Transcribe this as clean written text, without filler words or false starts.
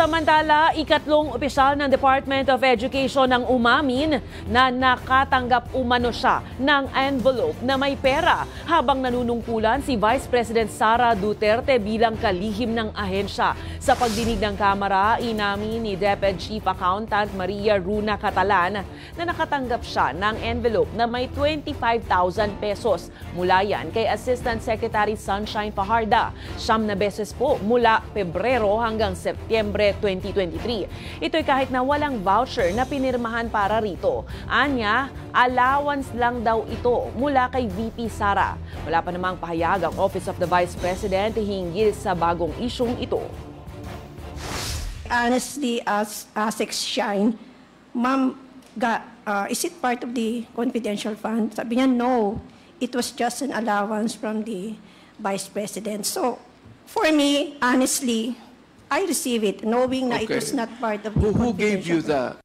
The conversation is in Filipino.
Samantala, ikatlong opisyal ng Department of Education ang umamin na nakatanggap umano siya ng envelope na may pera habang nanunungkulan si Vice President Sara Duterte bilang kalihim ng ahensya. Sa pagdinig ng Kamara, inamin ni DepEd Chief Accountant Maria Runa Catalan na nakatanggap siya ng envelope na may 25,000 pesos. Mula yan kay Assistant Secretary Sunshine Fajarda. 9 na beses po mula Pebrero hanggang Setyembre 2023. Ito'y kahit na walang voucher na pinirmahan para rito. Anya, allowance lang daw ito mula kay VP Sara. Wala pa namang pahayag ang Office of the Vice President hinggil sa bagong isyung ito. Honestly, as ASEC Shine, ma'am, is it part of the confidential fund? Sabi niya, no. It was just an allowance from the Vice President. So, for me, honestly, I receive it knowing that it was not part of the confidential Who gave you fund. the